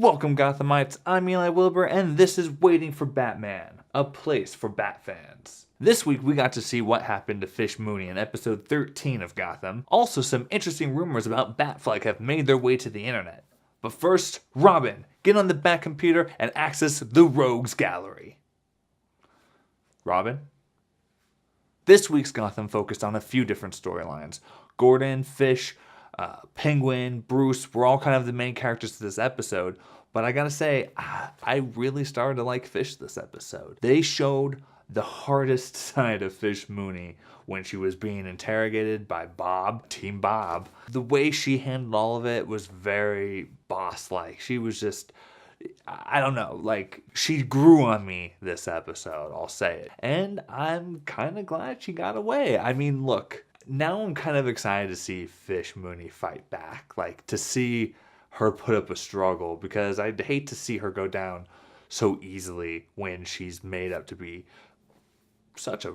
Welcome Gothamites, I'm Eli Wilbur and this is Waiting for Batman, a place for Bat fans. This week we got to see what happened to Fish Mooney in episode 13 of Gotham. Also some interesting rumors about Batfleck have made their way to the internet. But first, Robin, get on the Bat computer and access the Rogues Gallery. Robin? This week's Gotham focused on a few different storylines. Gordon, Fish, Penguin, Bruce were all kind of the main characters to this episode, but I gotta say, I really started to like Fish this episode. They showed the hardest side of Fish Mooney when she was being interrogated by Bob, Team Bob. The way she handled all of it was very boss-like. She was just, I don't know, like, she grew on me this episode, I'll say it. And I'm kind of glad she got away. I mean, look, now I'm kind of excited to see Fish Mooney fight back, like to see her put up a struggle, because I'd hate to see her go down so easily when she's made up to be such a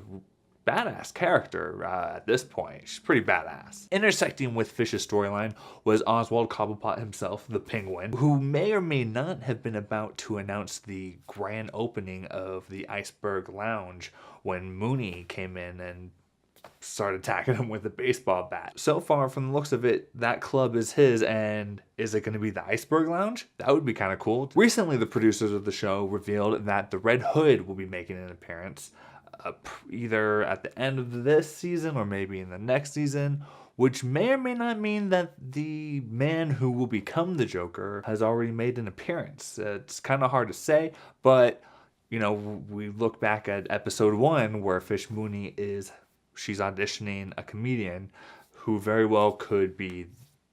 badass character at this point. She's pretty badass. Intersecting with Fish's storyline was Oswald Cobblepot himself, the Penguin, who may or may not have been about to announce the grand opening of the Iceberg Lounge when Mooney came in and started attacking him with a baseball bat. So far, from the looks of it, that club is his, and is it going to be the Iceberg Lounge? That would be kind of cool. Recently, the producers of the show revealed that the Red Hood will be making an appearance either at the end of this season or maybe in the next season, which may or may not mean that the man who will become the Joker has already made an appearance. It's kind of hard to say, but you know, we look back at episode 1 where Fish Mooney she's auditioning a comedian who very well could be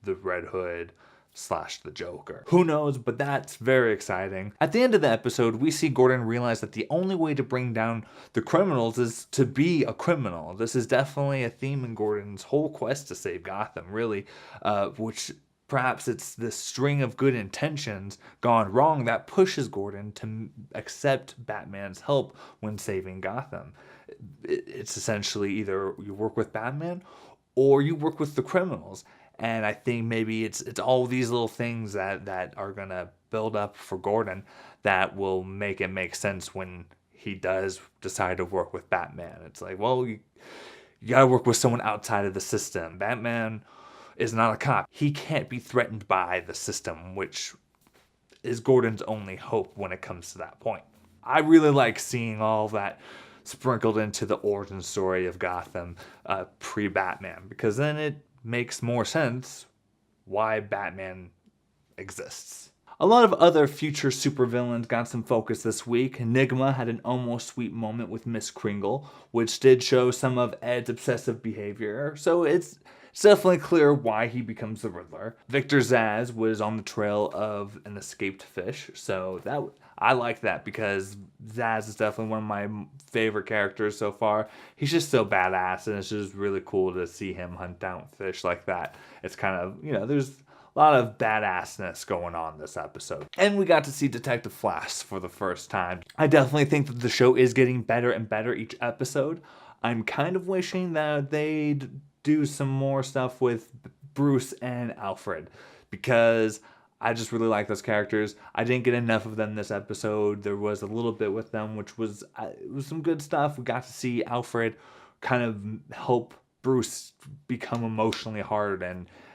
the Red Hood / the Joker. Who knows, but that's very exciting. At the end of the episode, we see Gordon realize that the only way to bring down the criminals is to be a criminal. This is definitely a theme in Gordon's whole quest to save Gotham, really, which perhaps it's this string of good intentions gone wrong that pushes Gordon to accept Batman's help when saving Gotham. It's essentially either you work with Batman or you work with the criminals. And I think maybe it's all these little things that are going to build up for Gordon that will make it make sense when he does decide to work with Batman. It's like, well, you got to work with someone outside of the system. Batman is not a cop. He can't be threatened by the system, which is Gordon's only hope when it comes to that point. I really like seeing all that sprinkled into the origin story of Gotham pre-Batman, because then it makes more sense why Batman exists. A lot of other future supervillains got some focus this week. Enigma had an almost sweet moment with Miss Kringle, which did show some of Ed's obsessive behavior, so it's definitely clear why he becomes the Riddler. Victor Zsasz was on the trail of an escaped fish, so I like that because Zsasz is definitely one of my favorite characters so far. He's just so badass, and it's just really cool to see him hunt down fish like that. It's kind of, you know, there's a lot of badassness going on this episode. And we got to see Detective Flash for the first time. I definitely think that the show is getting better and better each episode. I'm kind of wishing that they'd do some more stuff with Bruce and Alfred, because I just really like those characters. I didn't get enough of them this episode. There was a little bit with them, which was it was some good stuff. We got to see Alfred kind of help Bruce become emotionally hard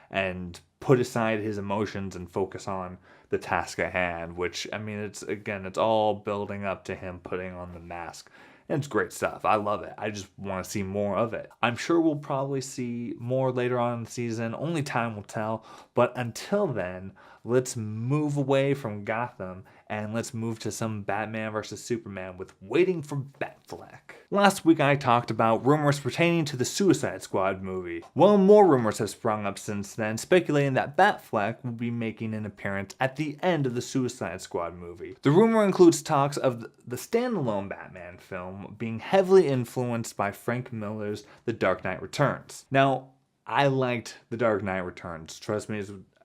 and put aside his emotions and focus on the task at hand, which, I mean, it's all building up to him putting on the mask. And it's great stuff. I love it. I just want to see more of it. I'm sure we'll probably see more later on in the season. Only time will tell. But until then, let's move away from Gotham and let's move to some Batman vs. Superman with Waiting for Batfleck. Last week I talked about rumors pertaining to the Suicide Squad movie. Well, more rumors have sprung up since then, speculating that Batfleck will be making an appearance at the end of the Suicide Squad movie. The rumor includes talks of the standalone Batman film being heavily influenced by Frank Miller's The Dark Knight Returns. Now, I liked The Dark Knight Returns. Trust me,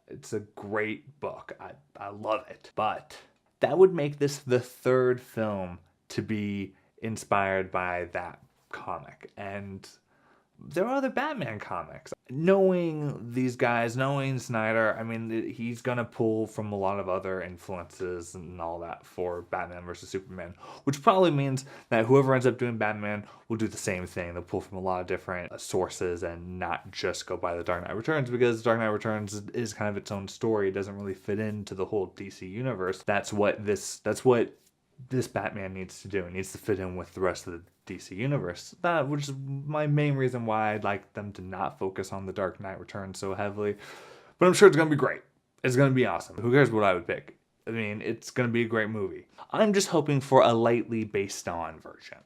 it's a great book. I love it. But that would make this the third film to be inspired by that comic. And there are other Batman comics. Knowing these guys, knowing Snyder, I mean, he's gonna pull from a lot of other influences and all that for Batman versus Superman, which probably means that whoever ends up doing Batman will do the same thing. They'll pull from a lot of different sources and not just go by the Dark Knight Returns, because Dark Knight Returns is kind of its own story. It doesn't really fit into the whole DC universe. That's what this Batman needs to do. It needs to fit in with the rest of the DC universe. That, which is my main reason why I'd like them to not focus on the Dark Knight Returns so heavily. But I'm sure it's going to be great. It's going to be awesome. Who cares what I would pick? I mean, it's going to be a great movie. I'm just hoping for a lightly based on version.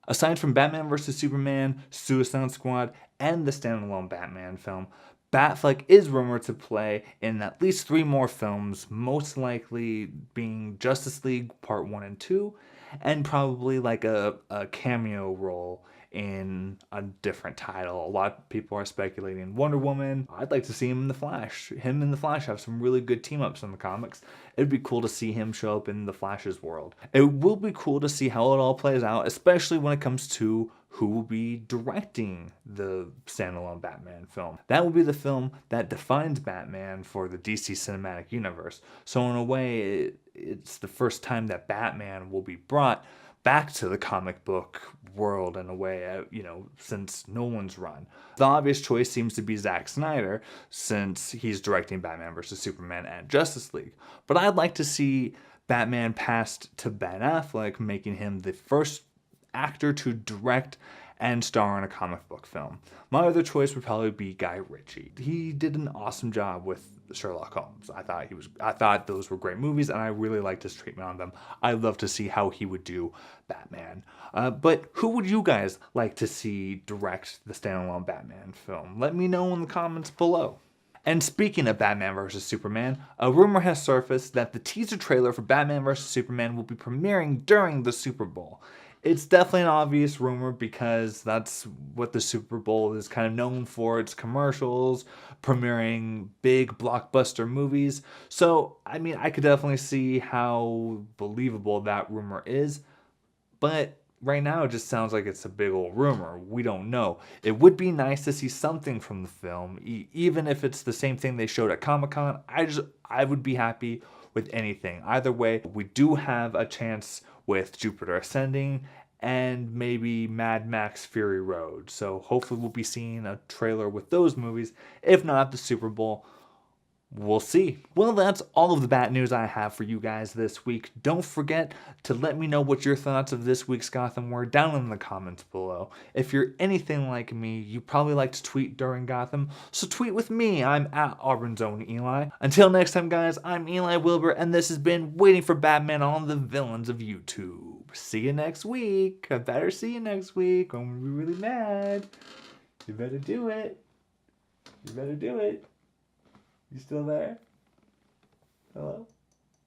Aside from Batman vs. Superman, Suicide Squad, and the standalone Batman film, Batfleck is rumored to play in at least 3 more films, most likely being Justice League Part 1 and 2, and probably like a cameo role in a different title. A lot of people are speculating Wonder Woman. I'd like to see him in The Flash. Him and The Flash have some really good team-ups in the comics. It'd be cool to see him show up in The Flash's world. It will be cool to see how it all plays out, especially when it comes to who will be directing the standalone Batman film. That will be the film that defines Batman for the DC Cinematic Universe. So in a way, it's the first time that Batman will be brought back to the comic book world in a way, since Nolan's run. The obvious choice seems to be Zack Snyder, since he's directing Batman vs. Superman and Justice League. But I'd like to see Batman passed to Ben Affleck, making him the first actor to direct and star in a comic book film. My other choice would probably be Guy Ritchie. He did an awesome job with Sherlock Holmes. I thought those were great movies, and I really liked his treatment on them. I'd love to see how he would do Batman. But who would you guys like to see direct the standalone Batman film? Let me know in the comments below. And speaking of Batman vs. Superman, a rumor has surfaced that the teaser trailer for Batman vs. Superman will be premiering during the Super Bowl. It's definitely an obvious rumor because that's what the Super Bowl is kind of known for. It's commercials, premiering big blockbuster movies. So, I mean, I could definitely see how believable that rumor is. But right now, it just sounds like it's a big old rumor. We don't know. It would be nice to see something from the film, even if it's the same thing they showed at Comic-Con. I would be happy with anything. Either way, we do have a chance with Jupiter Ascending and maybe Mad Max Fury Road. So hopefully we'll be seeing a trailer with those movies. If not at the Super Bowl, we'll see. Well, that's all of the Bat news I have for you guys this week. Don't forget to let me know what your thoughts of this week's Gotham were down in the comments below. If you're anything like me, you probably like to tweet during Gotham, so tweet with me. I'm at Auburn's own Eli. Until next time, guys, I'm Eli Wilbur, and this has been Waiting for Batman on the Villains of YouTube. See you next week. I better see you next week. I'm gonna be really mad. You better do it. You better do it. You still there? Hello?